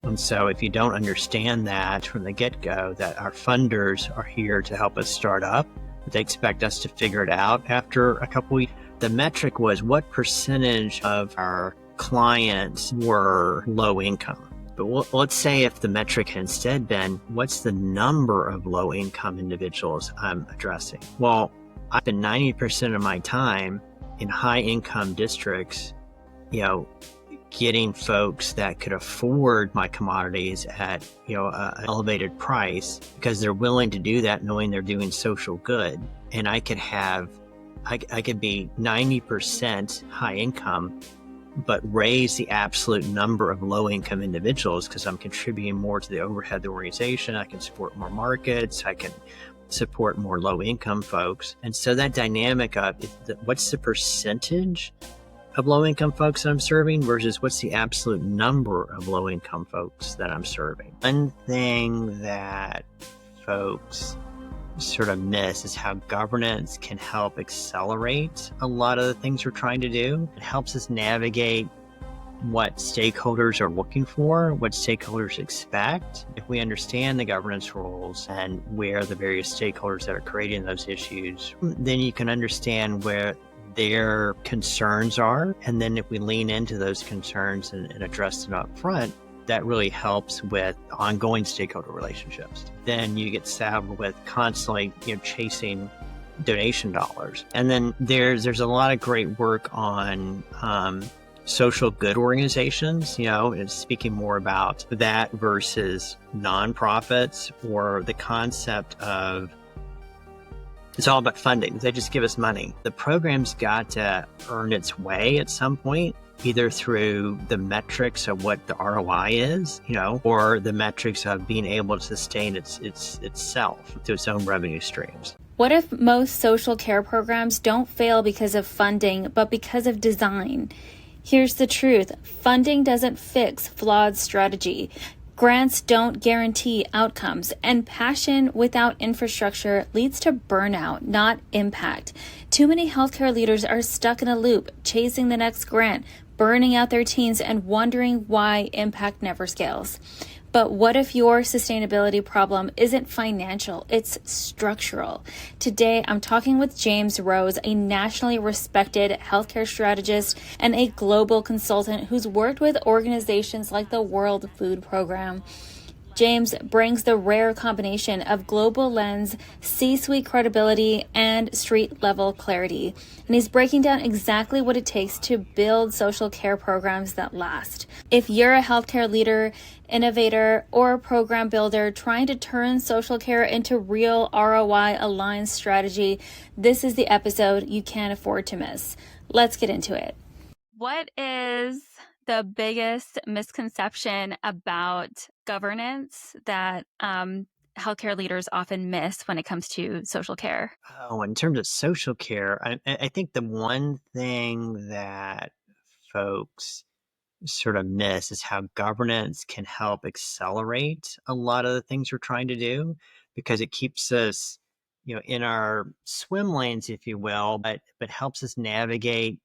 And so if you don't understand that from the get-go, that our funders are here to help us start up, they expect us to figure it out after a couple weeks. The metric was what percentage of our clients were low income. But let's say if the metric had instead been, what's the number of low income individuals I'm addressing? Well, I spend 90% of my time in high income districts, getting folks that could afford my commodities at, an elevated price because they're willing to do that knowing they're doing social good. And I could be 90% high income, but raise the absolute number of low income individuals because I'm contributing more to the overhead of the organization. I can support more markets. I can support more low income folks. And so that dynamic of what's the percentage of low income folks that I'm serving versus what's the absolute number of low income folks that I'm serving. One thing that folks sort of miss is how governance can help accelerate a lot of the things we're trying to do. It helps us navigate what stakeholders are looking for, what stakeholders expect. If we understand the governance rules and where the various stakeholders that are creating those issues, then you can understand where their concerns are. And then if we lean into those concerns and address them up front, that really helps with ongoing stakeholder relationships. Then you get saddled with constantly, chasing donation dollars. And then there's a lot of great work on social good organizations, and speaking more about that versus nonprofits, or the concept of it's all about funding. They just give us money. The program's got to earn its way at some point, either through the metrics of what the ROI is, or the metrics of being able to sustain itself through its own revenue streams. What if most social care programs don't fail because of funding, but because of design? Here's the truth. Funding doesn't fix flawed strategy. Grants don't guarantee outcomes, and passion without infrastructure leads to burnout, not impact. Too many healthcare leaders are stuck in a loop, chasing the next grant, burning out their teams, and wondering why impact never scales. But what if your sustainability problem isn't financial, it's structural? Today, I'm talking with James Rose, a nationally respected healthcare strategist and a global consultant who's worked with organizations like the World Food Program. James brings the rare combination of global lens, C-suite credibility, and street-level clarity. And he's breaking down exactly what it takes to build social care programs that last. If you're a healthcare leader, innovator, or program builder trying to turn social care into real ROI-aligned strategy, this is the episode you can't afford to miss. Let's get into it. What is the biggest misconception about governance that healthcare leaders often miss when it comes to social care? Oh, in terms of social care, I think the one thing that folks sort of miss is how governance can help accelerate a lot of the things we're trying to do, because it keeps us, in our swim lanes, if you will, but helps us navigate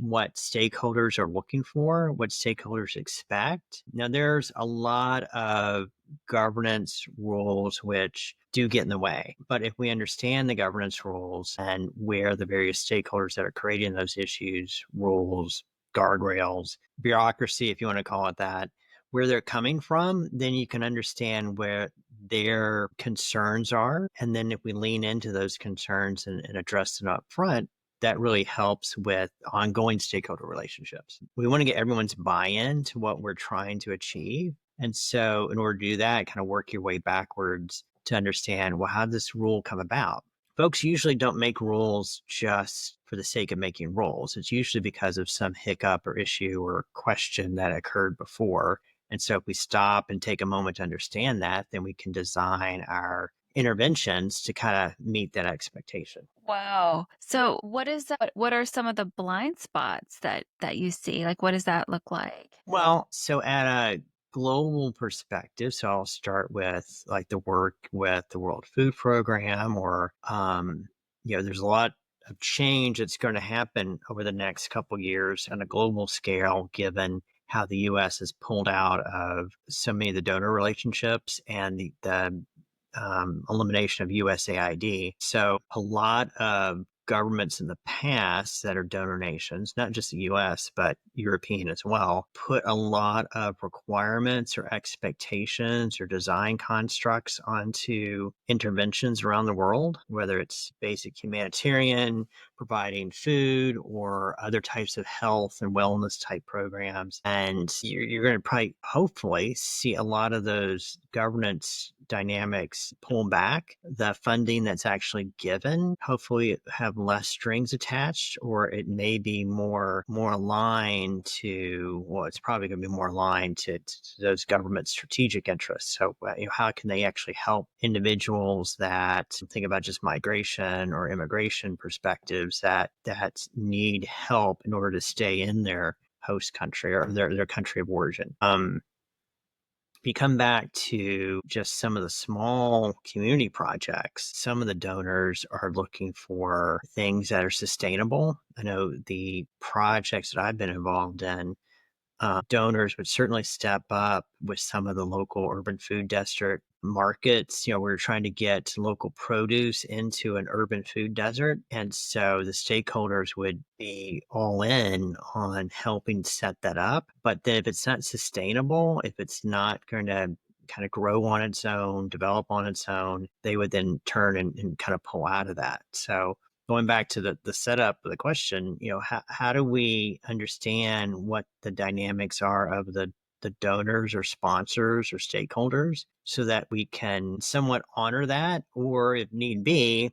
what stakeholders are looking for, what stakeholders expect. Now, there's a lot of governance rules which do get in the way. But if we understand the governance rules and where the various stakeholders that are creating those issues, rules, guardrails, bureaucracy, if you want to call it that, where they're coming from, then you can understand where their concerns are. And then if we lean into those concerns and address them up front, that really helps with ongoing stakeholder relationships. We want to get everyone's buy-in to what we're trying to achieve. And so in order to do that, kind of work your way backwards to understand, well, how did this rule come about? Folks usually don't make rules just for the sake of making rules. It's usually because of some hiccup or issue or question that occurred before. And so if we stop and take a moment to understand that, then we can design our interventions to kind of meet that expectation. Wow. So what are some of the blind spots that you see? Like, what does that look like? Well, so at a global perspective, so I'll start with like the work with the World Food Program, or, there's a lot of change that's going to happen over the next couple of years on a global scale, given how the U.S. has pulled out of so many of the donor relationships and the elimination of USAID. So a lot of governments in the past that are donor nations, not just the US, but European as well, put a lot of requirements or expectations or design constructs onto interventions around the world, whether it's basic humanitarian, providing food, or other types of health and wellness type programs. And you're going to probably, hopefully, see a lot of those governance dynamics pull back. The funding that's actually given, hopefully, have less strings attached, or it may be more aligned to, well, it's probably going to be more aligned to those government strategic interests. So, how can they actually help individuals that think about just migration or immigration perspectives that need help in order to stay in their host country or their country of origin? If you come back to just some of the small community projects, some of the donors are looking for things that are sustainable. I know the projects that I've been involved in, donors would certainly step up with some of the local urban food district markets. We're trying to get local produce into an urban food desert. And so the stakeholders would be all in on helping set that up. But then if it's not sustainable, if it's not going to kind of grow on its own, develop on its own, they would then turn and kind of pull out of that. So going back to the setup of the question, how do we understand what the dynamics are of the donors or sponsors or stakeholders so that we can somewhat honor that, or if need be,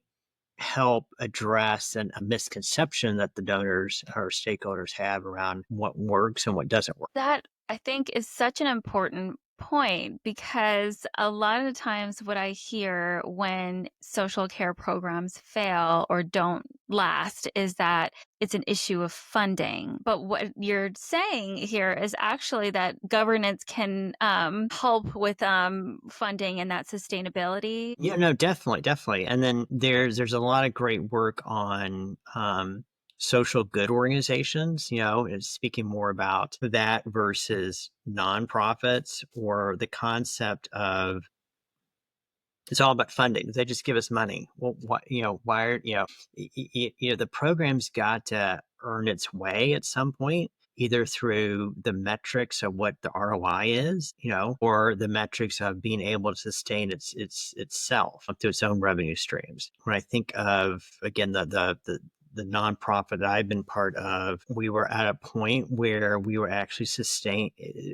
help address a misconception that the donors or stakeholders have around what works and what doesn't work. That, I think, is such an important point, because a lot of times what I hear when social care programs fail or don't last is that it's an issue of funding. But what you're saying here is actually that governance can help with funding and that sustainability. Yeah, no, definitely. And then there's a lot of great work on social good organizations, and speaking more about that versus nonprofits, or the concept of it's all about funding. They just give us money. Well, why are, the program's got to earn its way at some point, either through the metrics of what the ROI is, or the metrics of being able to sustain itself through its own revenue streams. When I think of, again, the nonprofit that I've been part of, we were at a point where we were actually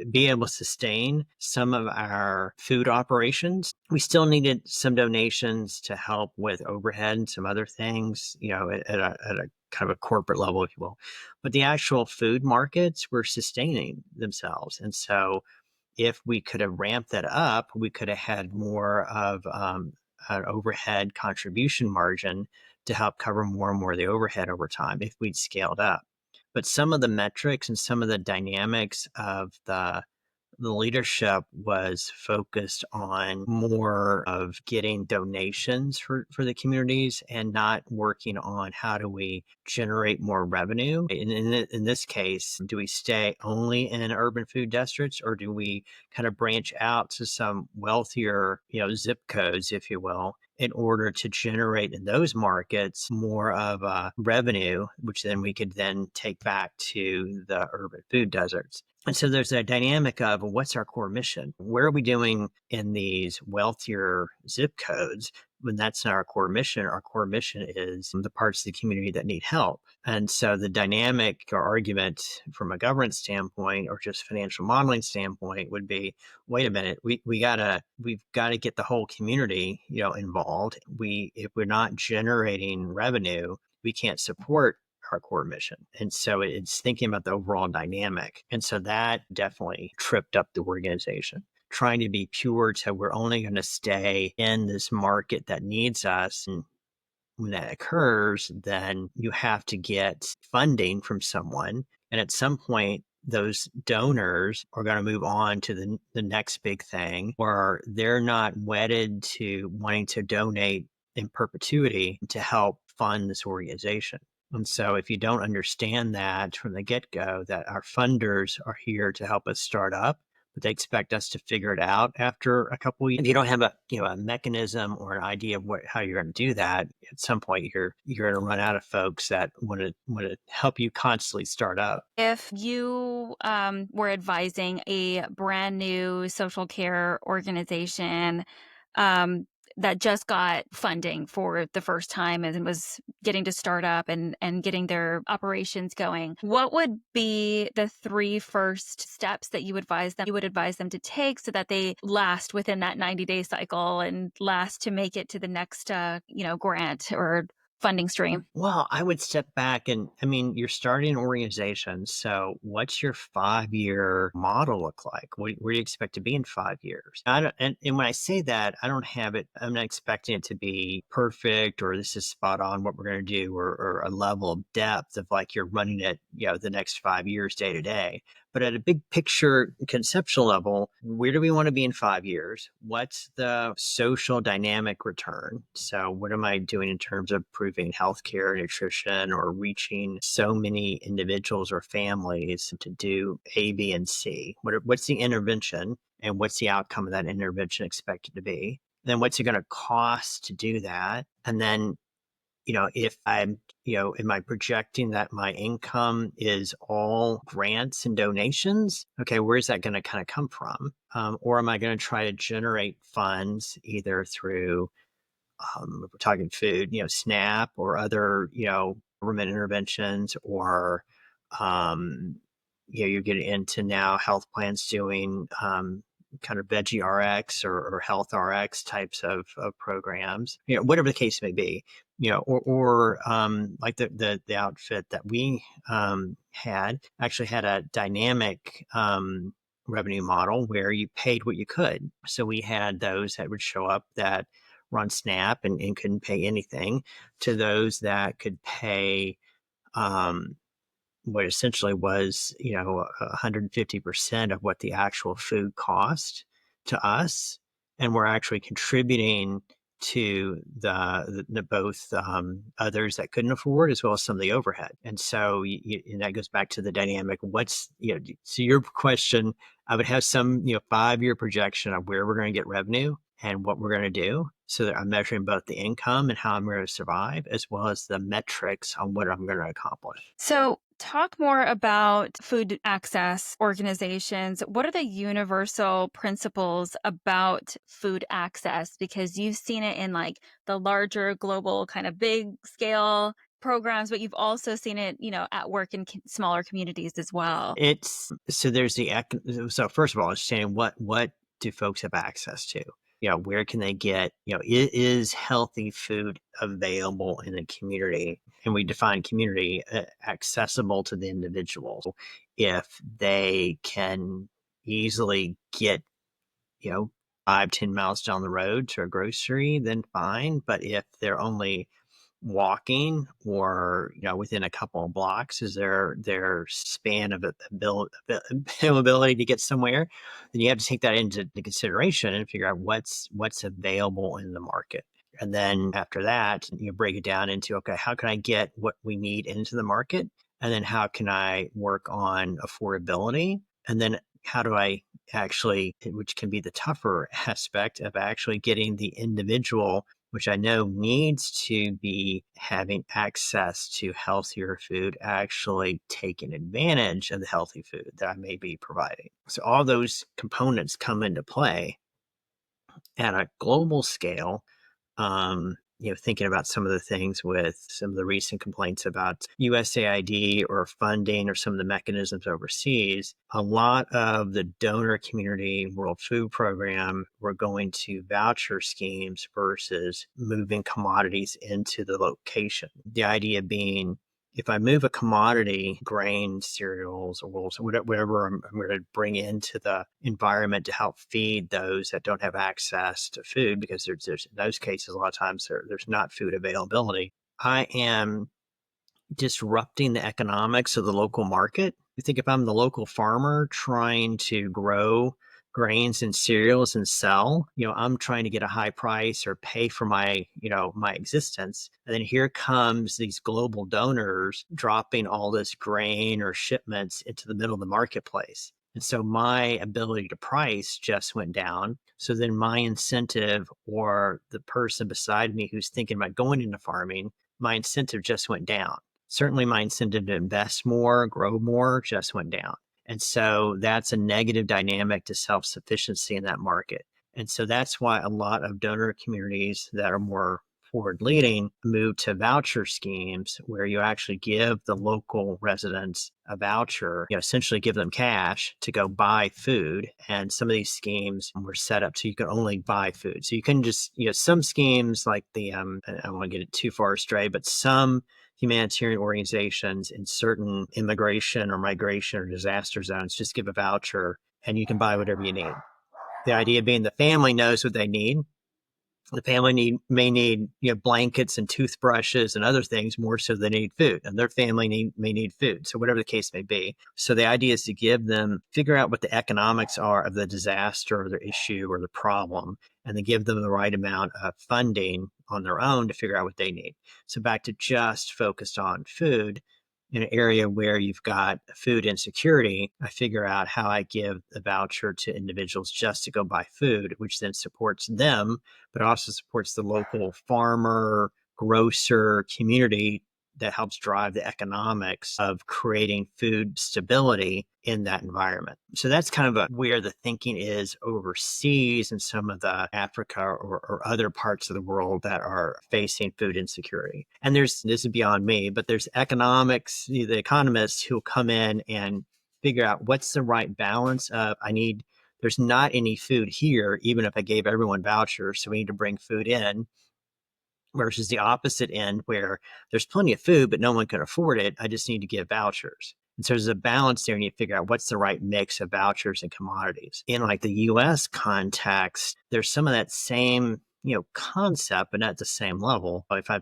be able to sustain some of our food operations. We still needed some donations to help with overhead and some other things, at a kind of a corporate level, if you will. But the actual food markets were sustaining themselves. And so if we could have ramped that up, we could have had more of an overhead contribution margin to help cover more and more of the overhead over time if we'd scaled up. But some of the metrics and some of the dynamics of the leadership was focused on more of getting donations for the communities and not working on how do we generate more revenue. In this case, do we stay only in urban food districts, or do we kind of branch out to some wealthier, zip codes, if you will, in order to generate in those markets more of a revenue, which then we could then take back to the urban food deserts. And so there's a dynamic of what's our core mission? Where are we doing in these wealthier zip codes when that's not our core mission? Our core mission is the parts of the community that need help. And so the dynamic or argument from a governance standpoint or just financial modeling standpoint would be, wait a minute, we've got to get the whole community, involved. If we're not generating revenue, we can't support our core mission. And so it's thinking about the overall dynamic. And so that definitely tripped up the organization, trying to be pure to we're only going to stay in this market that needs us. And when that occurs, then you have to get funding from someone. And at some point, those donors are going to move on to the next big thing, or they're not wedded to wanting to donate in perpetuity to help fund this organization. And so if you don't understand that from the get-go, that our funders are here to help us start up, but they expect us to figure it out after a couple of years. If you don't have a mechanism or an idea of how you're going to do that, at some point you're going to run out of folks that want to help you constantly start up. If you were advising a brand new social care organization that just got funding for the first time and was getting to start up and getting their operations going, what would be the 3 first steps that you would advise them to take so that they last within that 90-day cycle and last to make it to the next grant or funding stream? Well, I would step back and you're starting an organization. So what's your 5-year model look like? Where do you expect to be in 5 years? I don't, and when I say that, I don't have it, I'm not expecting it to be perfect or this is spot on what we're going to do or a level of depth of like you're running it, the next 5 years day to day. But at a big picture conceptual level, where do we want to be in 5 years? What's the social dynamic return? So what am I doing in terms of improving healthcare, nutrition, or reaching so many individuals or families to do A, B, and C? What's the intervention and what's the outcome of that intervention expected to be? Then what's it going to cost to do that? And then if I'm, am I projecting that my income is all grants and donations? Okay, where's that going to kind of come from? Or am I going to try to generate funds either through, if we're talking food, SNAP or other, government interventions, or, you're getting into now health plans doing kind of veggie RX or health RX types of programs, whatever the case may be, or like the outfit that we actually had a dynamic revenue model where you paid what you could. So we had those that would show up that were on SNAP and couldn't pay anything, to those that could pay what essentially was, 150% of what the actual food cost to us. And we're actually contributing to the both others that couldn't afford as well as some of the overhead. And so and that goes back to the dynamic. So your question, I would have some, 5-year projection of where we're going to get revenue and what we're going to do, so that I'm measuring both the income and how I'm going to survive, as well as the metrics on what I'm going to accomplish. So, talk more about food access organizations. What are the universal principles about food access? Because you've seen it in like the larger global kind of big scale programs, but you've also seen it, at work in smaller communities as well. So first of all, understanding what do folks have access to? Where can they get, is healthy food available in the community? And we define community accessible to the individual. If they can easily get, 5-10 miles down the road to a grocery, then fine. But if they're only walking or within a couple of blocks is their span of availability to get somewhere, then you have to take that into consideration and figure out what's available in the market. And then after that, you break it down into, okay, how can I get what we need into the market? And then how can I work on affordability? And then how do I actually, which can be the tougher aspect of actually getting the individual, which I know needs to be having access to healthier food, actually taking advantage of the healthy food that I may be providing. So all those components come into play at a global scale. Thinking about some of the things with some of the recent complaints about USAID or funding or some of the mechanisms overseas, a lot of the donor community World Food Program were going to voucher schemes versus moving commodities into the location. The idea being, if I move a commodity, grain, cereals, oils, whatever I'm going to bring into the environment to help feed those that don't have access to food, because there's in those cases, a lot of times there's not food availability, I am disrupting the economics of the local market. You think if I'm the local farmer trying to grow grains and cereals and sell. I'm trying to get a high price or pay for my, my existence. And then here comes these global donors dropping all this grain or shipments into the middle of the marketplace. And so my ability to price just went down. So then my incentive, or the person beside me who's thinking about going into farming, my incentive just went down. Certainly my incentive to invest more, grow more just went down. And so that's a negative dynamic to self-sufficiency in that market. And so that's why a lot of donor communities that are more forward-leaning move to voucher schemes, where you actually give the local residents a voucher, essentially give them cash to go buy food. And some of these schemes were set up so you could only buy food. So you can just, some schemes like I don't want to get it too far astray, but some humanitarian organizations in certain immigration or migration or disaster zones just give a voucher and you can buy whatever you need. The idea being the family knows what they need. The family may need blankets and toothbrushes and other things more so than they need food, and their family may need food. So whatever the case may be. So the idea is to give them, figure out what the economics are of the disaster or the issue or the problem, and then give them the right amount of funding on their own to figure out what they need. So back to just focused on food. In an area where you've got food insecurity, I figure out how I give a voucher to individuals just to go buy food, which then supports them, but also supports the local farmer, grocer community that helps drive the economics of creating food stability in that environment. So that's kind of where the thinking is overseas in some of the Africa or other parts of the world that are facing food insecurity. And this is beyond me, but there's economics, the economists who come in and figure out what's the right balance of there's not any food here, even if I gave everyone vouchers, so we need to bring food in, versus the opposite end where there's plenty of food, but no one can afford it. I just need to give vouchers. And so there's a balance there, and you figure out what's the right mix of vouchers and commodities. In like the US context, there's some of that same concept, but not at the same level. If I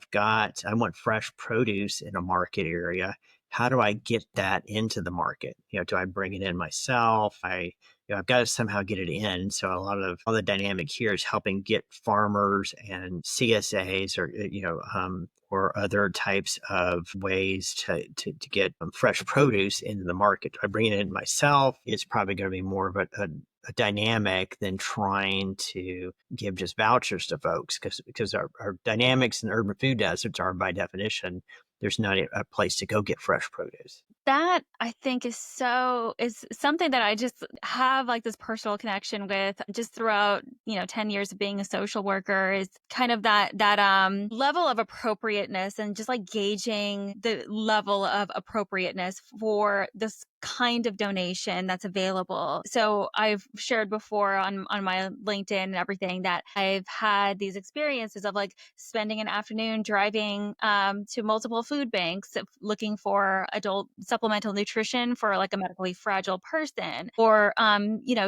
want fresh produce in a market area, how do I get that into the market? Do I bring it in myself? I've got to somehow get it in. So a lot of all the dynamic here is helping get farmers and CSAs or other types of ways to get fresh produce into the market. Do I bring it in myself? It's probably going to be more of a dynamic than trying to give just vouchers to folks, because our dynamics in urban food deserts are, by definition, there's not a place to go get fresh produce. That, I think, is something that I just have like this personal connection with just throughout 10 years of being a social worker, is kind of that level of appropriateness, and just like gauging the level of appropriateness for this kind of donation that's available. So I've shared before on my LinkedIn and everything that I've had these experiences of like spending an afternoon driving to multiple food banks looking for adult supplemental nutrition for like a medically fragile person, or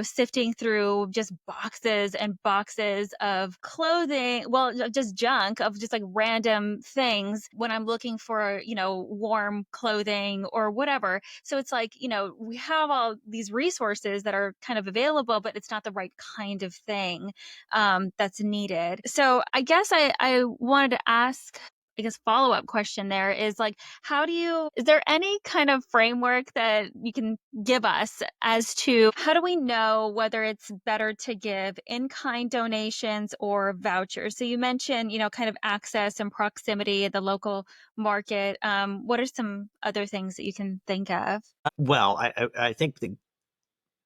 sifting through just boxes and boxes of clothing, just junk of just like random things when I'm looking for warm clothing or whatever. So it's like we have all these resources that are kind of available, but it's not the right kind of thing that's needed. So I guess I wanted to ask, I guess, follow-up question there is like, is there any kind of framework that you can give us as to how do we know whether it's better to give in-kind donations or vouchers? So you mentioned, kind of access and proximity at the local market. What are some other things that you can think of? Well, I think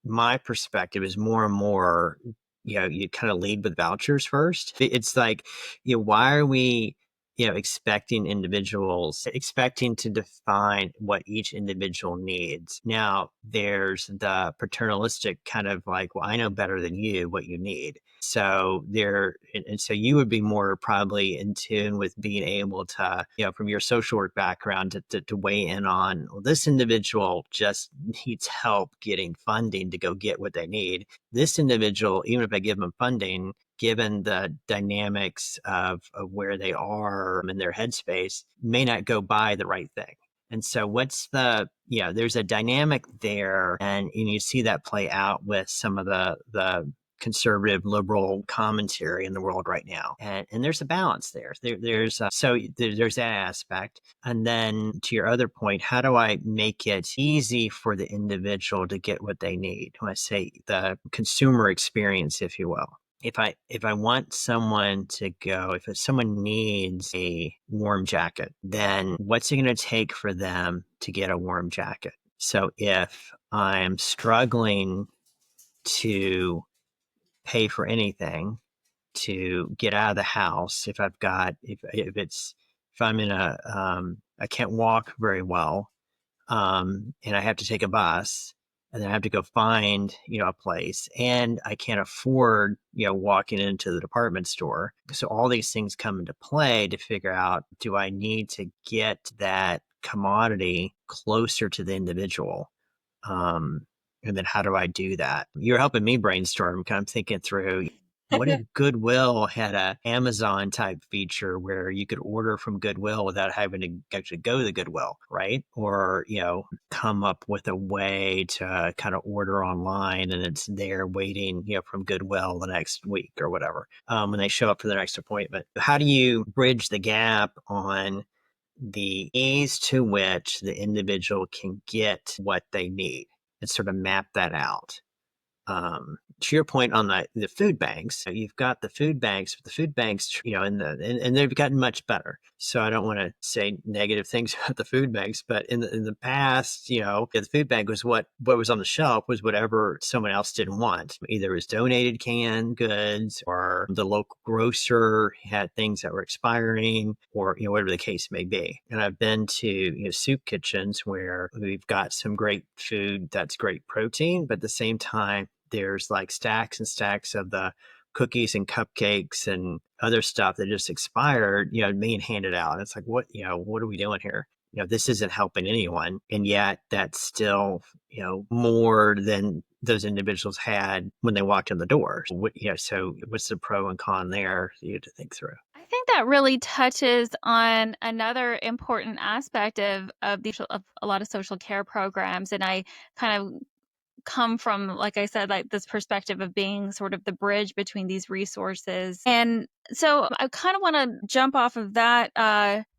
my perspective is more and more, you kind of lead with vouchers first. It's like, why are we, expecting to define what each individual needs? Now, there's the paternalistic kind of like, well, I know better than you what you need. So and so you would be more probably in tune with being able to, from your social work background to weigh in on, well, this individual just needs help getting funding to go get what they need. This individual, even if I give them funding, given the dynamics of where they are in their headspace, may not go buy the right thing. And so there's a dynamic there, and you see that play out with some of the conservative liberal commentary in the world right now. And there's a balance there. There's that aspect. And then to your other point, how do I make it easy for the individual to get what they need? When I say the consumer experience, if you will. If I want someone to go, if someone needs a warm jacket, then what's it going to take for them to get a warm jacket? So if I'm struggling to pay for anything to get out of the house, if I'm in I can't walk very well, and I have to take a bus, and then I have to go find, a place, and I can't afford, walking into the department store. So all these things come into play to figure out, do I need to get that commodity closer to the individual? And then how do I do that? You're helping me brainstorm, kind of thinking through, what if Goodwill had a Amazon type feature where you could order from Goodwill without having to actually go to the Goodwill, right? Or, come up with a way to kind of order online and it's there waiting, from Goodwill the next week or whatever, when they show up for their next appointment. How do you bridge the gap on the ease to which the individual can get what they need and sort of map that out? To your point on the food banks, you've got the food banks, and they've gotten much better. So I don't want to say negative things about the food banks, but in the past, the food bank was what was on the shelf was whatever someone else didn't want. Either it was donated canned goods, or the local grocer had things that were expiring, or whatever the case may be. And I've been to soup kitchens where we've got some great food that's great protein, but at the same time, there's like stacks and stacks of the cookies and cupcakes and other stuff that just expired, being handed out. And it's like, what are we doing here? This isn't helping anyone. And yet that's still, more than those individuals had when they walked in the door. So what's the pro and con there for you to think through? I think that really touches on another important aspect of a lot of social care programs. And I kind of come from, like I said, like this perspective of being sort of the bridge between these resources. And so I kind of want to jump off of that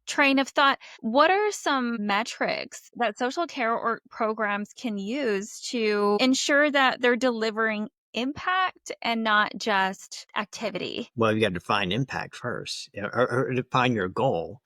train of thought. What are some metrics that social care or programs can use to ensure that they're delivering impact and not just activity? Well, you got to define impact first, or define your goal.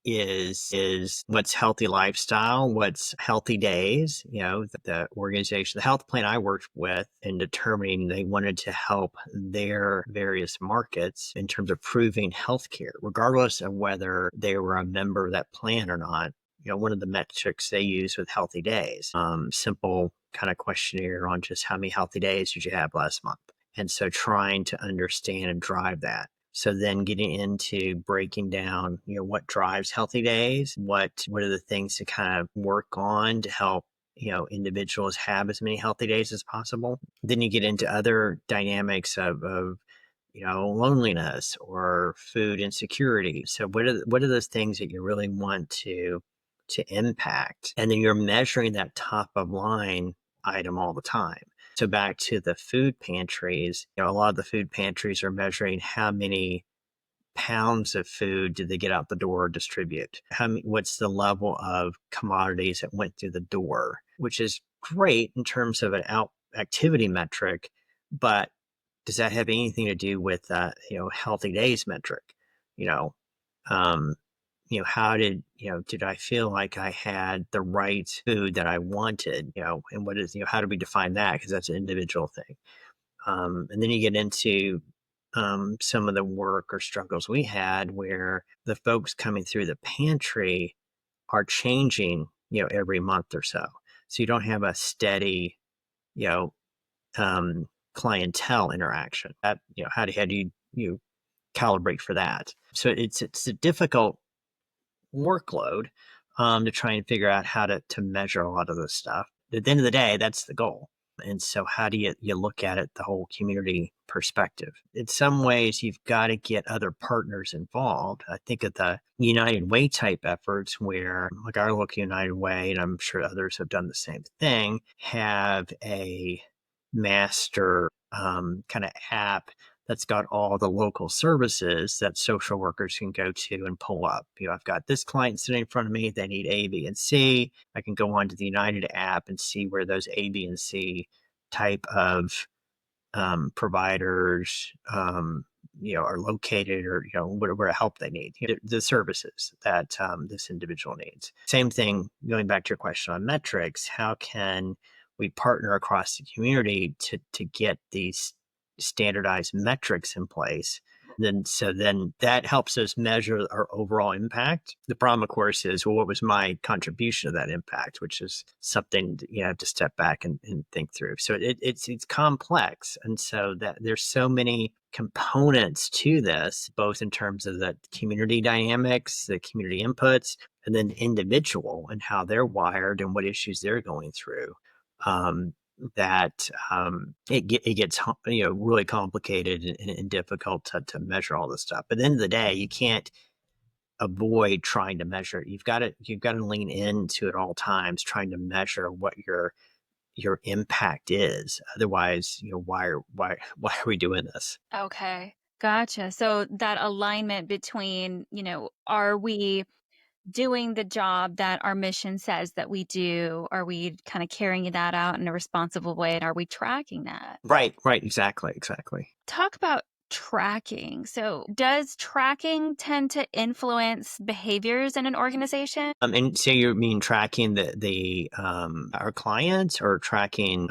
Is what's healthy lifestyle, what's healthy days. The organization, the health plan I worked with in determining they wanted to help their various markets in terms of proving healthcare, regardless of whether they were a member of that plan or not. One of the metrics they use with healthy days, simple kind of questionnaire on just how many healthy days did you have last month. And so trying to understand and drive that. So then getting into breaking down, what drives healthy days, what are the things to kind of work on to help, individuals have as many healthy days as possible. Then you get into other dynamics of loneliness or food insecurity. So what are those things that you really want to impact? And then you're measuring that top of line item all the time. So back to the food pantries, a lot of the food pantries are measuring how many pounds of food did they get out the door or distribute? What's the level of commodities that went through the door, which is great in terms of an activity metric, but does that have anything to do with healthy days metric? How did I feel like I had the right food that I wanted? And what is how do we define that? Because that's an individual thing. And then you get into some of the work or struggles we had where the folks coming through the pantry are changing, every month or so. So you don't have a steady, you know, clientele interaction. That, how do you calibrate for that? So it's a difficult workload to try and figure out how to measure a lot of this stuff. At the end of the day, that's the goal. And so how do you look at it, the whole community perspective? In some ways, you've got to get other partners involved. I think of the United Way type efforts where, like our local United Way, and I'm sure others have done the same thing, have a master kind of app that's got all the local services that social workers can go to and pull up. I've got this client sitting in front of me. They need A, B, and C. I can go onto the United app and see where those A, B, and C type of providers, are located, or where help they need, the services that this individual needs. Same thing. Going back to your question on metrics, how can we partner across the community to get these standardized metrics in place? Then that helps us measure our overall impact. The problem, of course, is, well, what was my contribution to that impact, which is something that you have to step back and think through. So it's complex. And so that there's so many components to this, both in terms of the community dynamics, the community inputs, and then individual and how they're wired and what issues they're going through. That it gets really complicated and difficult to measure all this stuff. But at the end of the day, you can't avoid trying to measure it. You've got to lean into it all times, trying to measure what your impact is. Otherwise, why are we doing this? Okay. Gotcha. So that alignment between, are we doing the job that our mission says that we do? Are we kind of carrying that out in a responsible way? And are we tracking that? Right, exactly. Talk about tracking. So, does tracking tend to influence behaviors in an organization? And so you mean tracking the our clients, or tracking?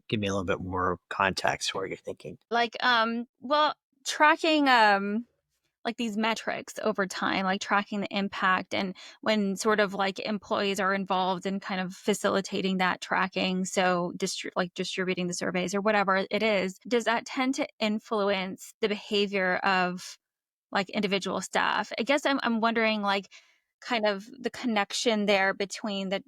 Give me a little bit more context for what you're thinking. Like, well, tracking, like these metrics over time, like tracking the impact, and when sort of like employees are involved in kind of facilitating that tracking, so distributing the surveys or whatever it is, does that tend to influence the behavior of like individual staff? I guess I'm wondering, like, kind of the connection there between the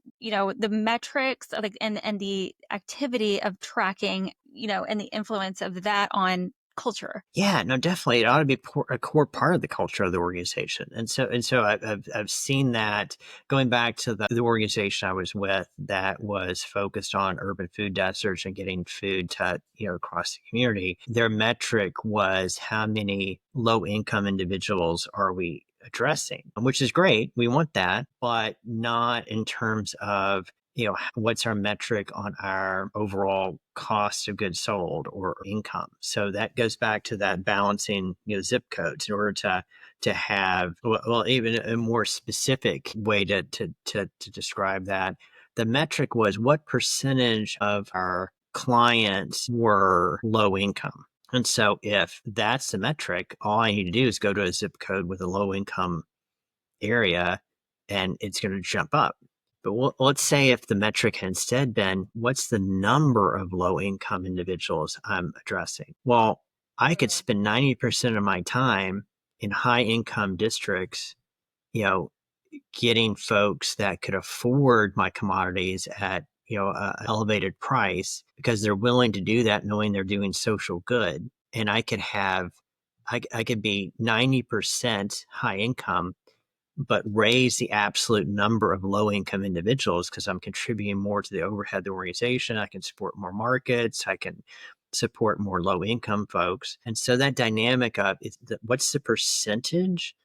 metrics, like, and the activity of tracking, and the influence of that on culture. Yeah, no, definitely. It ought to be a core part of the culture of the organization. And so I've seen that going back to the organization I was with that was focused on urban food deserts and getting food to, across the community. Their metric was how many low income individuals are we addressing, which is great. We want that, but not in terms of what's our metric on our overall cost of goods sold or income. So that goes back to that balancing, zip codes in order to have, well, even a more specific way to describe that. The metric was what percentage of our clients were low income. And so if that's the metric, all I need to do is go to a zip code with a low income area and it's going to jump up. But let's say if the metric had instead been, what's the number of low income individuals I'm addressing? Well, I could spend 90% of my time in high income districts, getting folks that could afford my commodities at, an elevated price, because they're willing to do that knowing they're doing social good. And I could be 90% high income, but raise the absolute number of low income individuals because I'm contributing more to the overhead of the organization. I can support more markets. I can support more low income folks. And so that dynamic of what's the percentage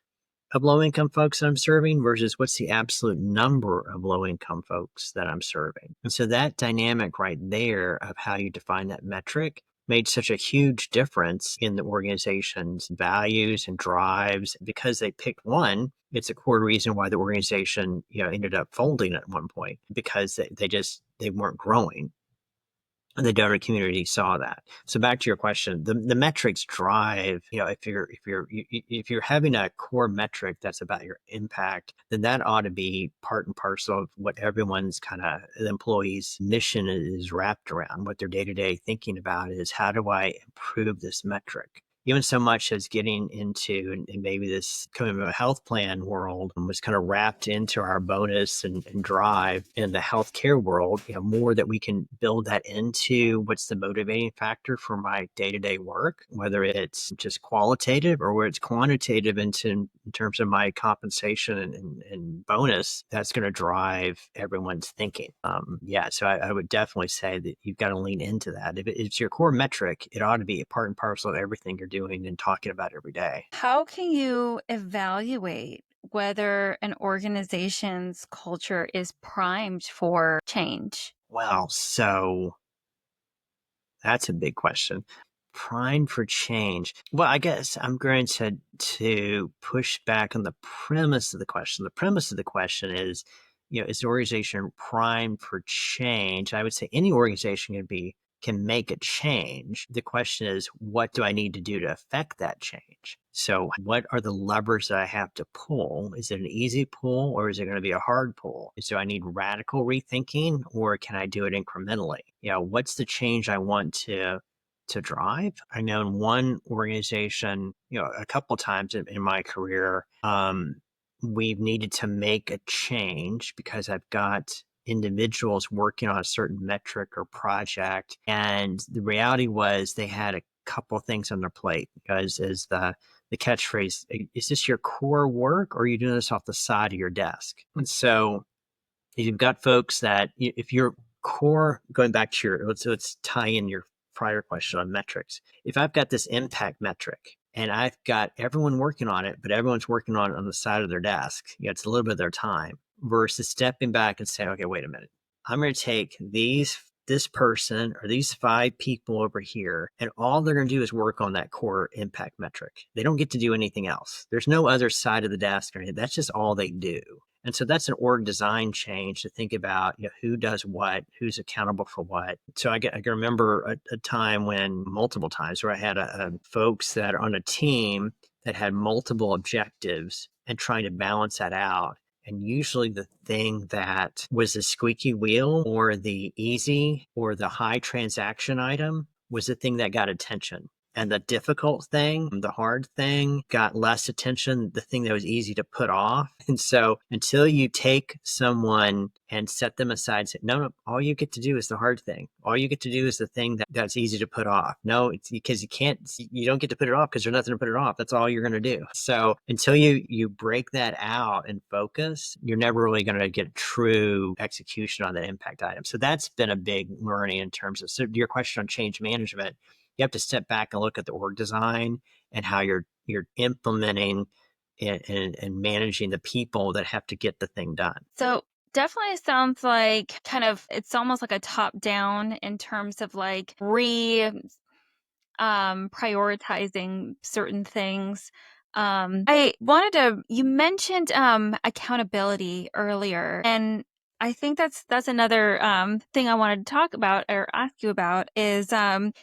of low income folks that I'm serving versus what's the absolute number of low income folks that I'm serving. And so that dynamic right there of how you define that metric made such a huge difference in the organization's values and drives. Because they picked one, it's a core reason why the organization, ended up folding at one point, because they weren't growing. And the donor community saw that. So back to your question, the metrics drive, if you're having a core metric that's about your impact, then that ought to be part and parcel of what everyone's the employees' mission is wrapped around. What their day-to-day thinking about is, how do I improve this metric? even so much as getting into, and maybe this coming from a health plan world was kind of wrapped into our bonus and drive in the healthcare world, more that we can build that into what's the motivating factor for my day-to-day work, whether it's just qualitative or where it's quantitative in terms of my compensation and bonus, that's going to drive everyone's thinking. So I would definitely say that you've got to lean into that. If it's your core metric, it ought to be a part and parcel of everything you're doing and talking about every day. How can you evaluate whether an organization's culture is primed for change? Well, so that's a big question. Primed for change. Well, I guess I'm going to push back on the premise of the question. The premise of the question is, is the organization primed for change? I would say any organization can make a change. The question is, what do I need to do to affect that change? So what are the levers that I have to pull? Is it an easy pull or is it going to be a hard pull? So I need radical rethinking or can I do it incrementally? What's the change I want to drive? I know in one organization, a couple of times in my career, we've needed to make a change because I've got individuals working on a certain metric or project. And the reality was they had a couple of things on their plate because is the catchphrase, is this your core work or are you doing this off the side of your desk? And so you've got folks that if your core, going back to let's tie in your prior question on metrics. If I've got this impact metric and I've got everyone working on it, but everyone's working on it on the side of their desk, it's a little bit of their time versus stepping back and saying, okay, wait a minute. I'm going to take this person or these 5 people over here, and all they're going to do is work on that core impact metric. They don't get to do anything else. There's no other side of the desk or anything. That's just all they do. And so that's an org design change to think about, who does what, who's accountable for what. So I can remember a time when multiple times where I had folks that are on a team that had multiple objectives and trying to balance that out. And usually the thing that was the squeaky wheel or the easy or the high transaction item was the thing that got attention. And the difficult thing, the hard thing got less attention, the thing that was easy to put off. And so until you take someone and set them aside and say, no, all you get to do is the hard thing. All you get to do is the thing that's easy to put off. No, it's because you don't get to put it off because there's nothing to put it off. That's all you're going to do. So until you break that out and focus, you're never really going to get true execution on that impact item. So that's been a big learning in terms of, so your question on change management, you have to step back and look at the org design and how you're implementing and managing the people that have to get the thing done. So definitely sounds like it's almost like a top down in terms of like prioritizing certain things. You mentioned accountability earlier, and I think that's another thing I wanted to talk about or ask you about is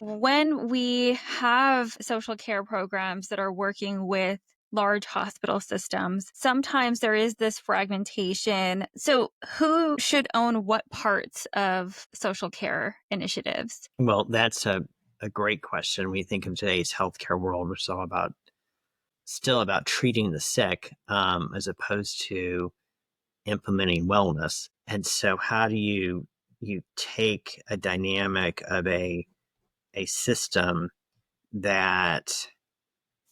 when we have social care programs that are working with large hospital systems, sometimes there is this fragmentation. So who should own what parts of social care initiatives? Well, that's a great question. When you think of today's healthcare world, which is still about treating the sick as opposed to implementing wellness. And so how do you take a dynamic of a system that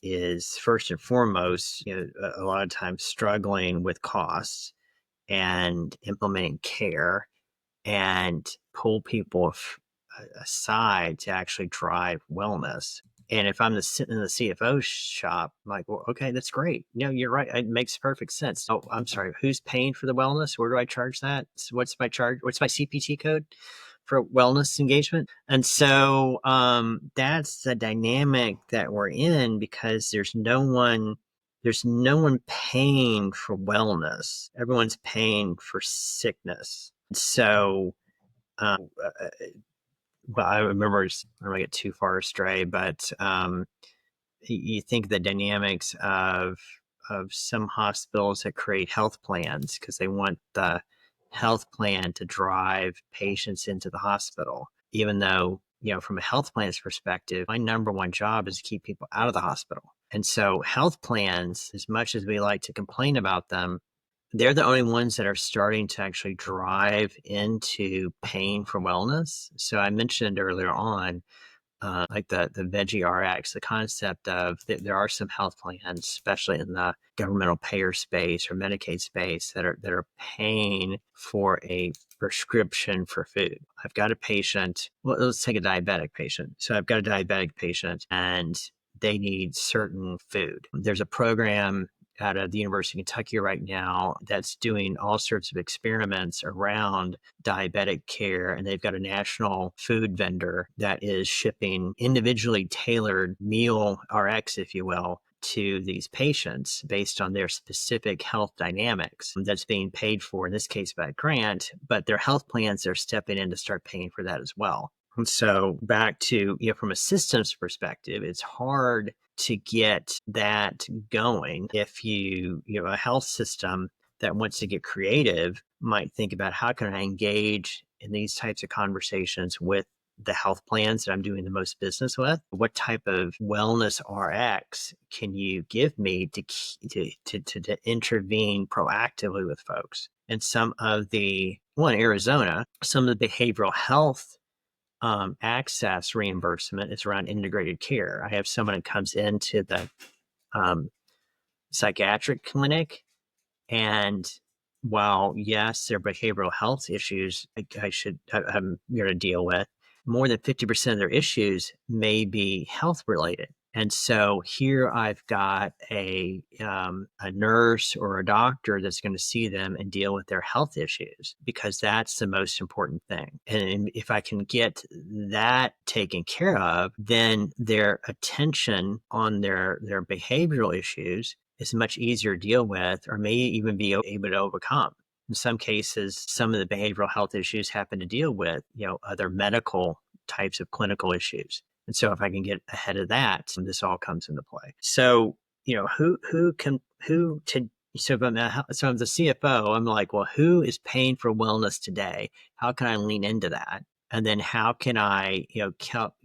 is first and foremost, a lot of times struggling with costs and implementing care and pull people aside to actually drive wellness. And if I'm sitting in the CFO shop, I'm like, well, okay, that's great. You're right. It makes perfect sense. Oh, I'm sorry. Who's paying for the wellness? Where do I charge that? What's my charge? What's my CPT code for wellness engagement? And so that's the dynamic that we're in because there's no one paying for wellness. Everyone's paying for sickness. So, well, I remember, I don't want to get too far astray, but you think the dynamics of some hospitals that create health plans because they want the health plan to drive patients into the hospital, even though from a health plan's perspective, my number one job is to keep people out of the hospital. And so health plans, as much as we like to complain about them, they're the only ones that are starting to actually drive into paying for wellness. So I mentioned earlier on, like the veggie RX, the concept of there are some health plans, especially in the governmental payer space or Medicaid space, that are paying for a prescription for food. I've got a patient. Well, let's take a diabetic patient. So I've got a diabetic patient, and they need certain food. There's a program out of the University of Kentucky right now that's doing all sorts of experiments around diabetic care. And they've got a national food vendor that is shipping individually tailored meal RX, if you will, to these patients based on their specific health dynamics. That's being paid for, in this case, by a grant, but their health plans are stepping in to start paying for that as well. And so back to, from a systems perspective, it's hard to get that going. If a health system that wants to get creative might think about, how can I engage in these types of conversations with the health plans that I'm doing the most business with? What type of wellness RX can you give me to intervene proactively with folks? And in Arizona, some of the behavioral health access reimbursement is around integrated care. I have someone that comes into the psychiatric clinic, and while yes, there are behavioral health issues I'm going to deal with, more than 50% of their issues may be health related. And so here I've got a nurse or a doctor that's going to see them and deal with their health issues, because that's the most important thing. And if I can get that taken care of, then their attention on their behavioral issues is much easier to deal with, or may even be able to overcome. In some cases, some of the behavioral health issues happen to deal with, other medical types of clinical issues. And so if I can get ahead of that, this all comes into play. So, so if I'm the CFO, I'm like, well, who is paying for wellness today? How can I lean into that? And then how can I,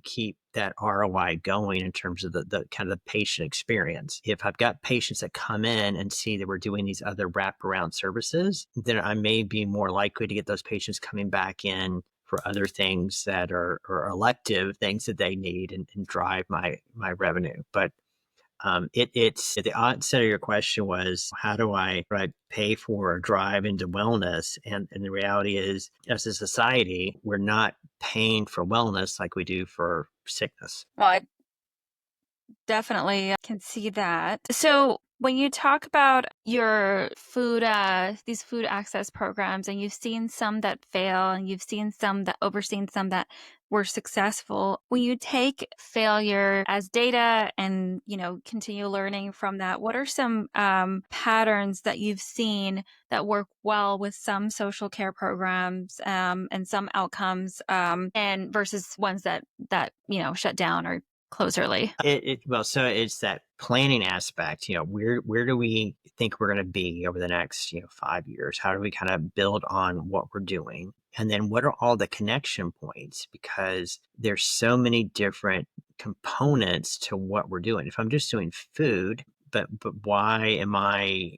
keep that ROI going in terms of the kind of the patient experience? If I've got patients that come in and see that we're doing these other wraparound services, then I may be more likely to get those patients coming back in for other things that are elective things that they need, and drive my revenue. But it's the onset of your question was, how do I pay for or drive into wellness? And the reality is, as a society, we're not paying for wellness like we do for sickness. Well, I definitely can see that. So when you talk about your food, these food access programs, and you've seen some that fail, and you've seen some that overseen some that were successful, when you take failure as data and, continue learning from that, what are some patterns that you've seen that work well with some social care programs and some outcomes, and versus ones that shut down or close early? So it's that planning aspect. Where do we think we're going to be over the next 5 years? How do we kind of build on what we're doing? And then what are all the connection points? Because there's so many different components to what we're doing. If I'm just doing food, but why am I,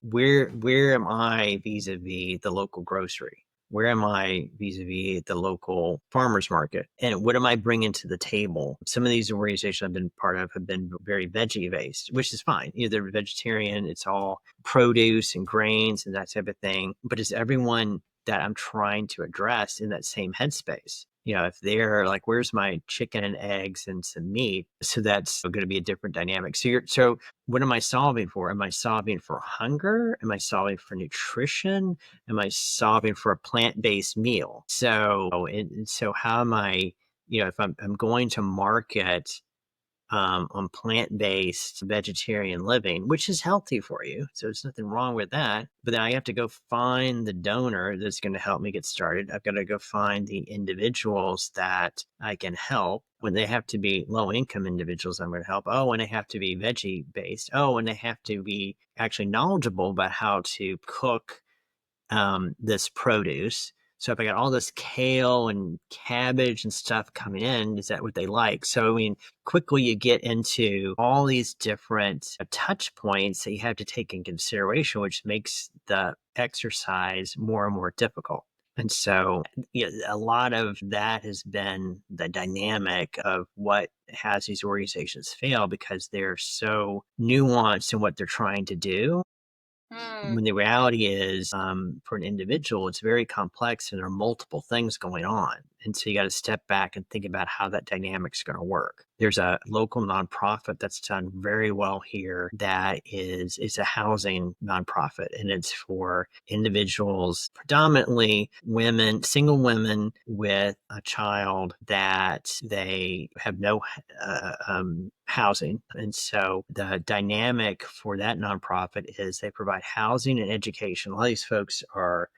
where am I vis-a-vis the local grocery? Where am I vis-a-vis the local farmer's market? And what am I bringing to the table? Some of these organizations I've been part of have been very veggie based, which is fine. They're vegetarian. It's all produce and grains and that type of thing. But is everyone that I'm trying to address in that same headspace? If they're like, where's my chicken and eggs and some meat? So that's going to be a different dynamic. So what am I solving for? Am I solving for hunger? Am I solving for nutrition? Am I solving for a plant-based meal? So how am I, if I'm going to market on plant-based vegetarian living, which is healthy for you, so there's nothing wrong with that. But then I have to go find the donor that's going to help me get started. I've got to go find the individuals that I can help. When they have to be low-income individuals, I'm going to help. Oh, when they have to be veggie-based. Oh, when they have to be actually knowledgeable about how to cook this produce, So if I got all this kale and cabbage and stuff coming in, is that what they like? So, I mean, quickly you get into all these different touch points that you have to take in consideration, which makes the exercise more and more difficult. And so a lot of that has been the dynamic of what has these organizations fail because they're so nuanced in what they're trying to do. Mm. When the reality is, for an individual, it's very complex and there are multiple things going on. And so you got to step back and think about how that dynamic's going to work. There's a local nonprofit that's done very well here that is a housing nonprofit, and it's for individuals, predominantly women, single women with a child that they have no housing. And so the dynamic for that nonprofit is they provide housing and education. A lot of these folks are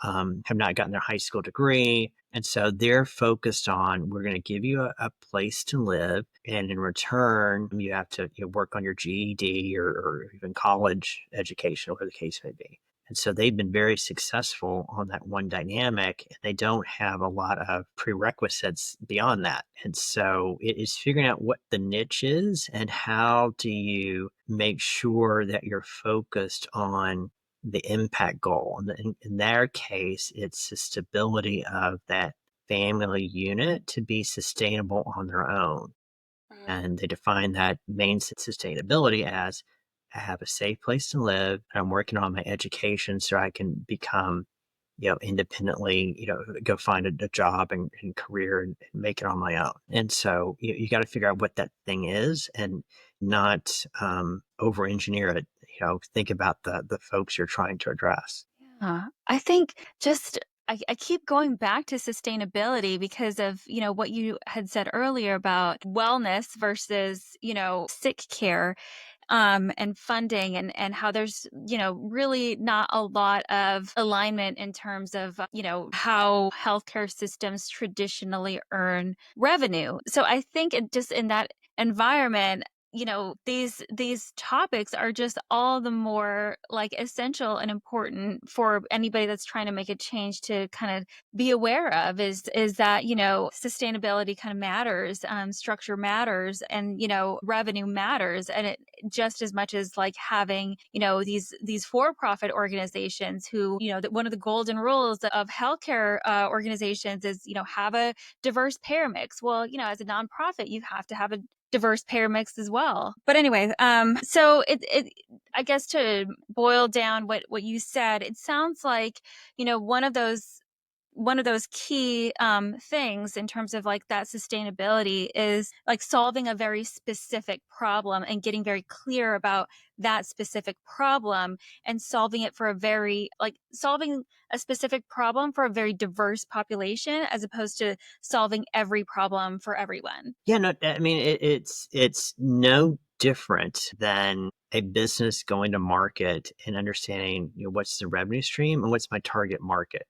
have not gotten their high school degree. And so they're focused on, we're going to give you a place to live. And in return, you have to work on your GED or even college education, whatever the case may be. And so they've been very successful on that one dynamic. And they don't have a lot of prerequisites beyond that. And so it is figuring out what the niche is and how do you make sure that you're focused on the impact goal. And in their case, it's the stability of that family unit to be sustainable on their own. And they define that main sustainability as, I have a safe place to live. I'm working on my education so I can become, independently, go find a job and career and make it on my own. And so you got to figure out what that thing is and not over engineer it. Think about the folks you're trying to address. I think just I keep going back to sustainability because of, what you had said earlier about wellness versus, sick care, and funding and how there's, really not a lot of alignment in terms of, how healthcare systems traditionally earn revenue. So I think just in that environment, these topics are just all the more like essential and important for anybody that's trying to make a change to kind of be aware of is that, sustainability kind of matters, structure matters, and, revenue matters. And it just as much as like having, these for-profit organizations who, one of the golden rules of healthcare organizations is, have a diverse payer mix. Well, as a nonprofit, you have to have a diverse payer mix as well. But anyway, so it I guess to boil down what you said, it sounds like, one of those key things in terms of like that sustainability is like solving a very specific problem and getting very clear about that specific problem and solving it for solving a specific problem for a very diverse population as opposed to solving every problem for everyone. Yeah, no, I mean, it's no different than a business going to market and understanding, what's the revenue stream and what's my target market.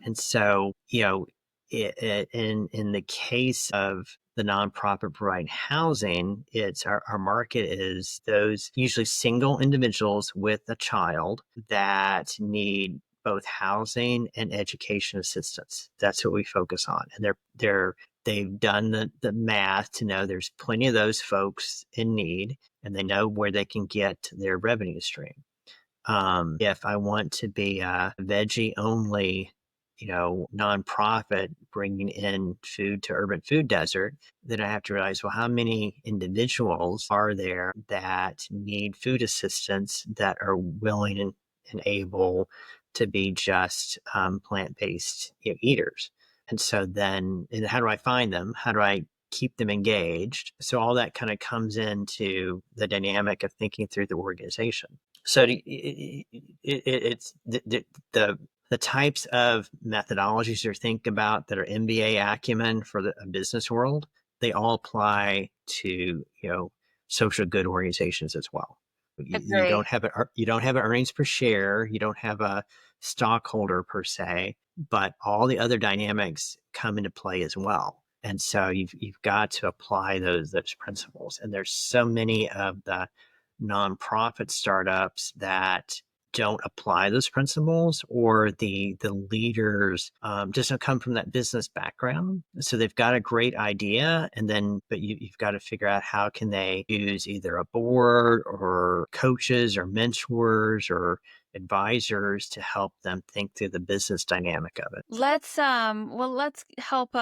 And so, in the case of the nonprofit providing housing, it's our market is those usually single individuals with a child that need both housing and education assistance. That's what we focus on. And they've done the math to know there's plenty of those folks in need, and they know where they can get their revenue stream. If I want to be a veggie only, nonprofit bringing in food to urban food desert, then I have to realize, well, how many individuals are there that need food assistance that are willing and able to be just plant-based eaters? And so then, and how do I find them? How do I keep them engaged? So all that kind of comes into the dynamic of thinking through the organization. So it's the types of methodologies you're thinking about that are MBA acumen for the business world, they all apply to, social good organizations as well. You Agree. don't have you don't have an earnings per share, you don't have a stockholder per se, but all the other dynamics come into play as well. And so you've got to apply those principles. And there's so many of the nonprofit startups that don't apply those principles, or the leaders just don't come from that business background. So they've got a great idea, but you've got to figure out how can they use either a board or coaches or mentors or advisors to help them think through the business dynamic of it. Let's help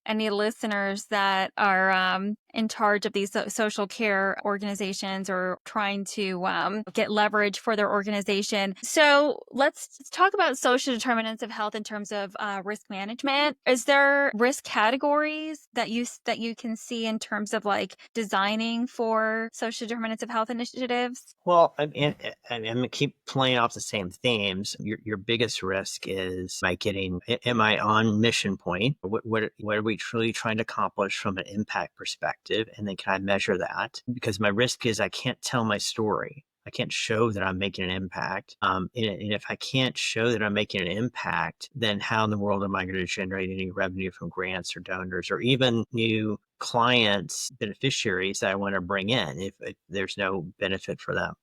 any listeners that are in charge of these social care organizations or trying to get leverage for their organization. So let's talk about social determinants of health in terms of risk management. Is there risk categories that you can see in terms of like designing for social determinants of health initiatives? Well, I'm going to keep playing off the same themes. Your biggest risk is am I on mission point? What are we truly trying to accomplish from an impact perspective? And then can I measure that? Because my risk is I can't tell my story. I can't show that I'm making an impact. And if I can't show that I'm making an impact, then how in the world am I going to generate any revenue from grants or donors or even new clients, beneficiaries that I want to bring in if there's no benefit for them?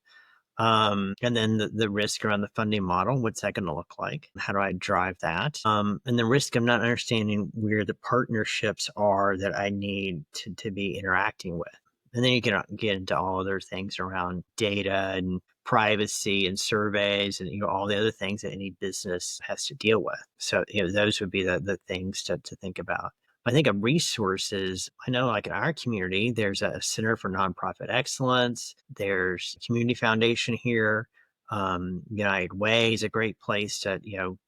And then the risk around the funding model, what's that going to look like? How do I drive that? And the risk of not understanding where the partnerships are that I need to be interacting with. And then you can get into all other things around data and privacy and surveys and all the other things that any business has to deal with. So those would be the things to think about. I think of resources. I know like in our community, there's a Center for Nonprofit Excellence. There's Community Foundation here. United Way is a great place to,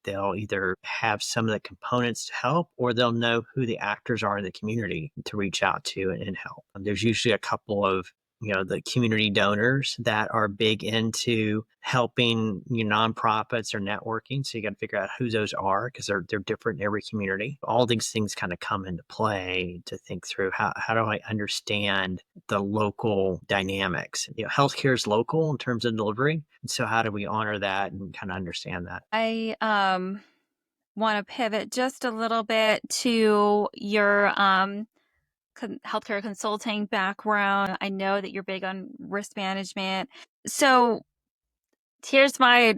they'll either have some of the components to help, or they'll know who the actors are in the community to reach out to and help. There's usually a couple of the community donors that are big into helping nonprofits or networking. So you got to figure out who those are, because they're different in every community. All these things kind of come into play to think through how do I understand the local dynamics. Healthcare is local in terms of delivery. So how do we honor that and kind of understand that? I want to pivot just a little bit to your healthcare consulting background. I know that you're big on risk management. So here's my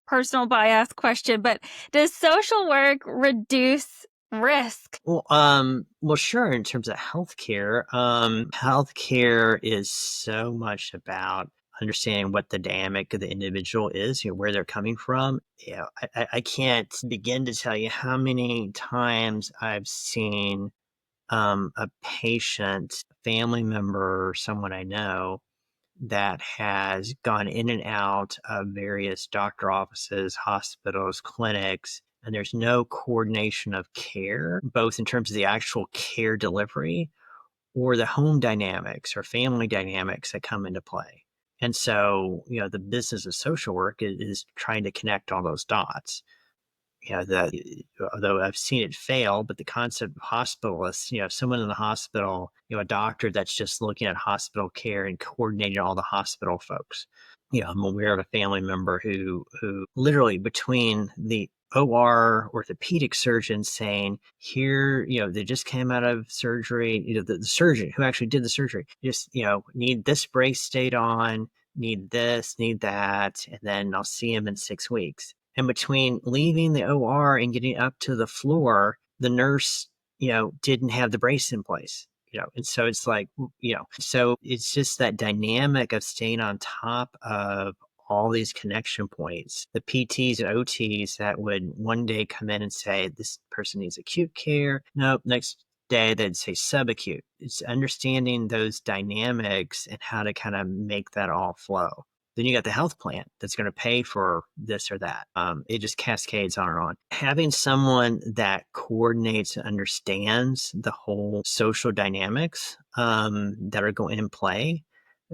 personal bias question, but does social work reduce risk? Well, sure. In terms of healthcare, healthcare is so much about understanding what the dynamic of the individual is, where they're coming from. I can't begin to tell you how many times I've seen a patient, family member, or someone I know that has gone in and out of various doctor offices, hospitals, clinics, and there's no coordination of care, both in terms of the actual care delivery or the home dynamics or family dynamics that come into play. And so, the business of social work is trying to connect all those dots. Although I've seen it fail, but the concept of hospitalists, someone in the hospital, a doctor that's just looking at hospital care and coordinating all the hospital folks. I'm aware of a family member who literally between the OR orthopedic surgeon saying, here, they just came out of surgery, the surgeon who actually did the surgery, just, need this brace stayed on, need this, need that, and then I'll see him in 6 weeks. And between leaving the OR and getting up to the floor, the nurse, didn't have the brace in place, and so it's like, so it's just that dynamic of staying on top of all these connection points, the PTs and OTs that would one day come in and say, this person needs acute care. Nope. Next day they'd say subacute. It's understanding those dynamics and how to kind of make that all flow. Then you got the health plan that's going to pay for this or that. It just cascades on and on. Having someone that coordinates and understands the whole social dynamics that are going in play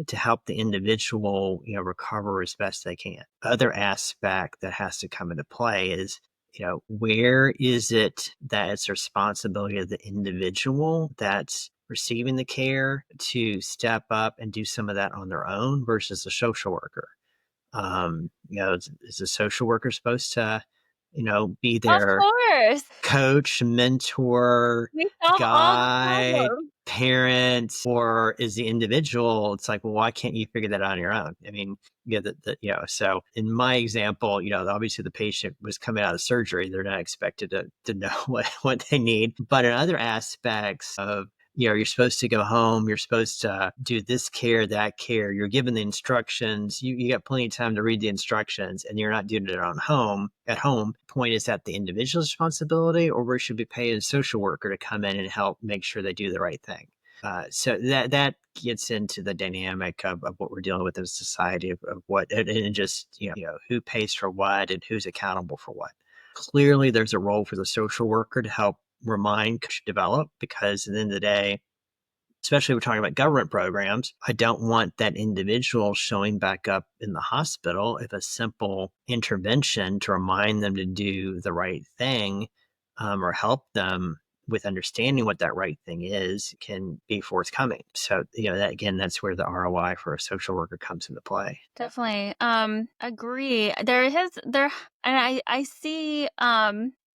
to help the individual, recover as best they can. Other aspect that has to come into play is, where is it that it's the responsibility of the individual that's receiving the care to step up and do some of that on their own versus the social worker? Is the social worker supposed to be Of their course. coach, mentor, We solve all the guide, problems. parent, or is the individual? It's like, well, why can't you figure that out on your own? I mean, so in my example, obviously the patient was coming out of surgery. They're not expected to know what they need. But in other aspects of you're supposed to go home. You're supposed to do this care, that care. You're given the instructions. You got plenty of time to read the instructions, and you're not doing it at home. Point is that the individual's responsibility, or we should be paying a social worker to come in and help make sure they do the right thing. So that gets into the dynamic of what we're dealing with in society of what and just who pays for what and who's accountable for what. Clearly, there's a role for the social worker to help remind, develop, because at the end of the day, especially we're talking about government programs, I don't want that individual showing back up in the hospital if a simple intervention to remind them to do the right thing or help them with understanding what that right thing is can be forthcoming. So, that's where the ROI for a social worker comes into play. Definitely. Agree. And I see,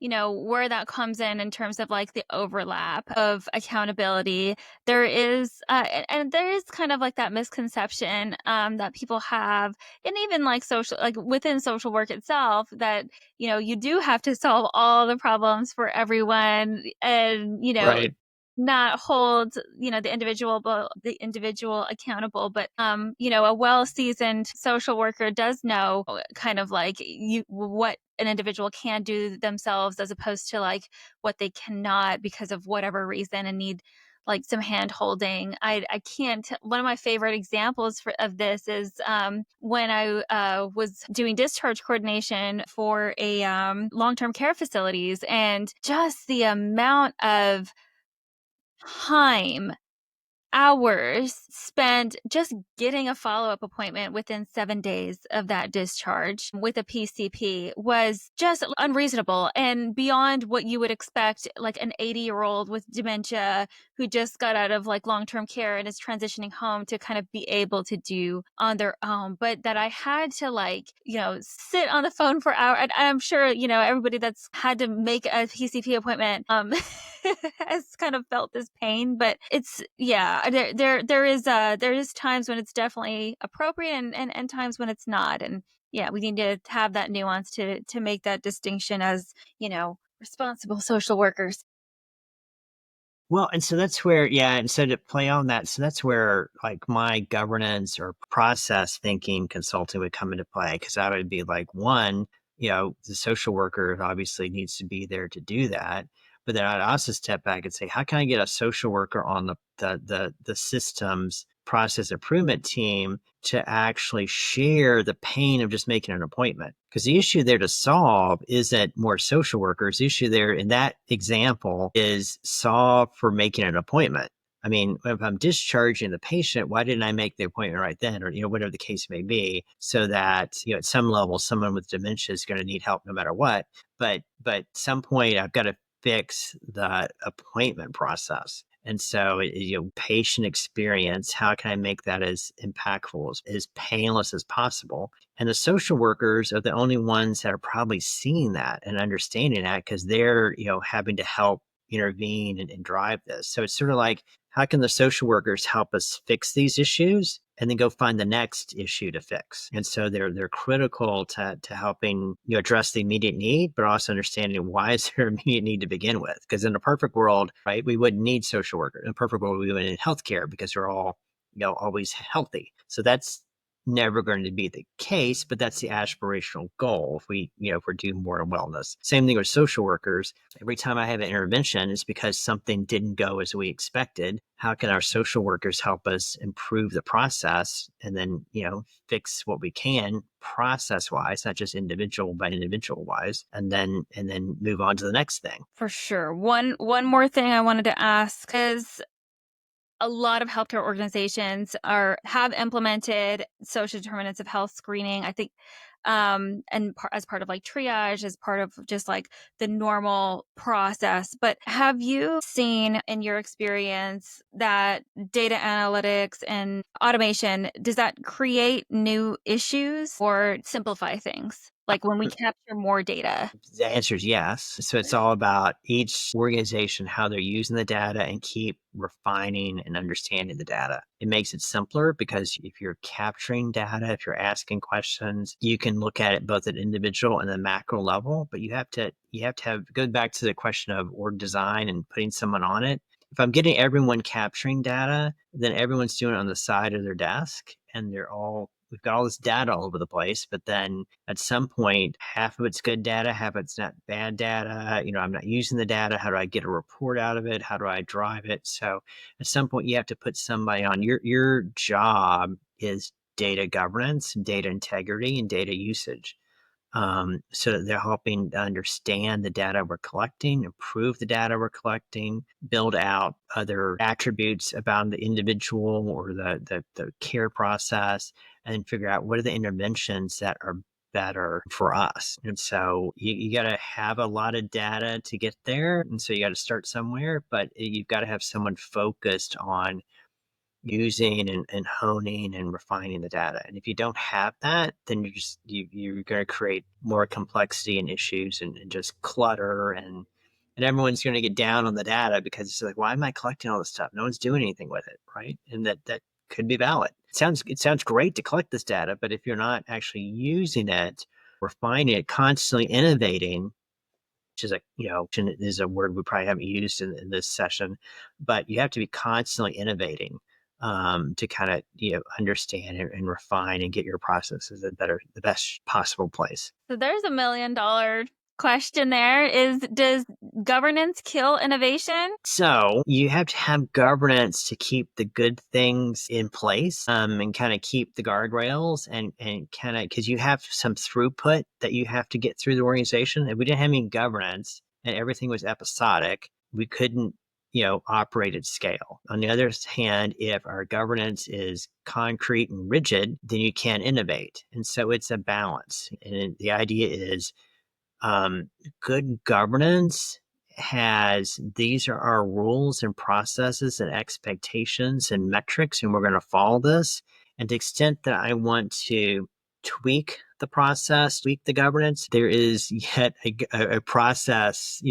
where that comes in terms of like the overlap of accountability. There is, and there is kind of like that misconception, that people have, and even like like within social work itself, that, you do have to solve all the problems for everyone and, Right. not hold the individual accountable, but a well-seasoned social worker does know kind of like what an individual can do themselves as opposed to like what they cannot because of whatever reason and need like some hand holding. I can't. One of my favorite examples of this is when I was doing discharge coordination for a long-term care facilities, and just the amount of time, hours spent just getting a follow-up appointment within 7 days of that discharge with a PCP was just unreasonable and beyond what you would expect, like an 80-year-old with dementia who just got out of like long-term care and is transitioning home to kind of be able to do on their own. But that I had to like, sit on the phone for hours. And I'm sure, everybody that's had to make a PCP appointment has kind of felt this pain, but it's, yeah, there is times when it's definitely appropriate and times when it's not. And yeah, we need to have that nuance to make that distinction as, responsible social workers. Well, and so that's where, and so to play on that, so that's where like my governance or process thinking consulting would come into play. Cause I would be like, one, the social worker obviously needs to be there to do that. But then I'd also step back and say, how can I get a social worker on the systems process improvement team to actually share the pain of just making an appointment? Because the issue there to solve isn't more social workers. The issue there in that example is solve for making an appointment. I mean, if I'm discharging the patient, why didn't I make the appointment right then? Or, whatever the case may be, so that, at some level, someone with dementia is going to need help no matter what. But at some point, I've got to fix the appointment process. And so, patient experience, how can I make that as impactful, as painless as possible? And the social workers are the only ones that are probably seeing that and understanding that because they're, having to help intervene and drive this. So it's sort of like, how can the social workers help us fix these issues and then go find the next issue to fix? And so they're critical to helping address the immediate need, but also understanding why is there immediate need to begin with? Because in a perfect world, right, we wouldn't need social workers. In a perfect world, we wouldn't need healthcare because we're all always healthy. So that's never going to be the case, but that's the aspirational goal if we're doing more in wellness. Same thing with social workers. Every time I have an intervention, it's because something didn't go as we expected. How can our social workers help us improve the process and then, fix what we can process wise, not just individual by individual wise, and then move on to the next thing. For sure. One more thing I wanted to ask is, a lot of healthcare organizations have implemented social determinants of health screening. I think, as part of like triage, as part of just like the normal process. But have you seen in your experience that data analytics and automation, does that create new issues or simplify things? like when we capture more data? The answer is yes. So it's all about each organization, how they're using the data and keep refining and understanding the data. It makes it simpler because if you're capturing data, if you're asking questions, you can look at it both at individual and the macro level, but you have to have go back to the question of org design and putting someone on it. If I'm getting everyone capturing data, then everyone's doing it on the side of their desk and we've got all this data all over the place, but then at some point, half of it's good data, half of it's not bad data. I'm not using the data. How do I get a report out of it? How do I drive it? So at some point, you have to put somebody on. Your job is data governance, data integrity, and data usage. So that they're helping to understand the data we're collecting, improve the data we're collecting, build out other attributes about the individual or the care process, and figure out what are the interventions that are better for us. And so you got to have a lot of data to get there. And so you got to start somewhere, but you've got to have someone focused on using and honing and refining the data. And if you don't have that, then you're going to create more complexity and issues and just clutter and everyone's going to get down on the data because it's like, why am I collecting all this stuff? No one's doing anything with it, right? And that could be valid. It sounds great to collect this data, but if you're not actually using it, refining it, constantly innovating, which is a word we probably haven't used in this session, but you have to be constantly innovating to kind of understand and refine and get your processes in the best possible place. So there's $1 million question there. Does governance kill innovation? So you have to have governance to keep the good things in place and kind of keep the guardrails and kind of because you have some throughput that you have to get through the organization. If we didn't have any governance and everything was episodic, we couldn't operate at scale. On the other hand, if our governance is concrete and rigid, then you can't innovate. And so it's a balance. And the idea is good governance these are our rules and processes and expectations and metrics, and we're going to follow this. And to the extent that I want to tweak the process, tweak the governance, there is yet a process,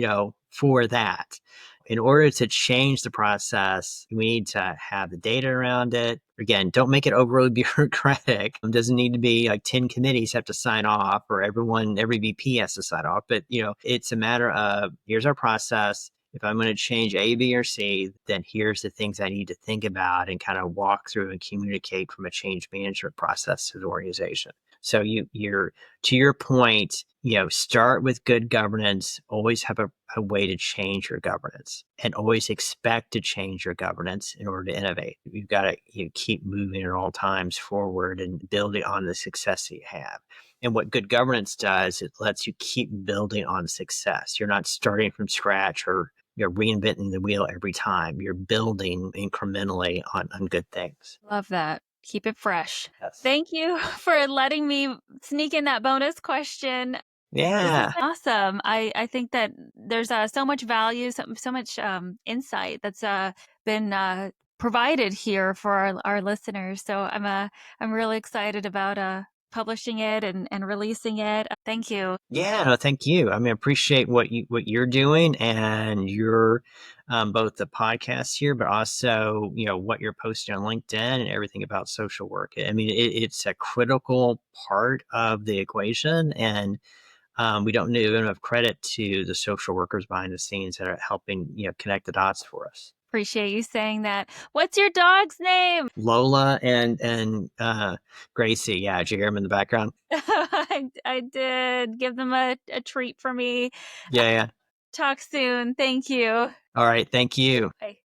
for that. In order to change the process, we need to have the data around it. Again, don't make it overly bureaucratic. It doesn't need to be like 10 committees have to sign off or every VP has to sign off. But, it's a matter of here's our process. If I'm going to change A, B, or C, then here's the things I need to think about and kind of walk through and communicate from a change management process to the organization. So you're to your point, start with good governance, always have a way to change your governance and always expect to change your governance in order to innovate. You've got to keep moving at all times forward and building on the success that you have. And what good governance does, it lets you keep building on success. You're not starting from scratch or you're reinventing the wheel every time. You're building incrementally on good things. Love that. Keep it fresh. Yes. Thank you for letting me sneak in that bonus question. Yeah. This is awesome. I think that there's so much value, so much insight that's been provided here for our listeners. So I'm really excited about publishing it and releasing it. Thank you. Yeah, no, thank you. I appreciate what you're doing and your both the podcast here, but also what you're posting on LinkedIn and everything about social work. It's a critical part of the equation, and we don't give enough credit to the social workers behind the scenes that are helping connect the dots for us. Appreciate you saying that. What's your dog's name? Lola and Gracie. Yeah, did you hear them in the background? I did. Give them a treat for me. Yeah. Talk soon. Thank you. All right. Thank you. Bye.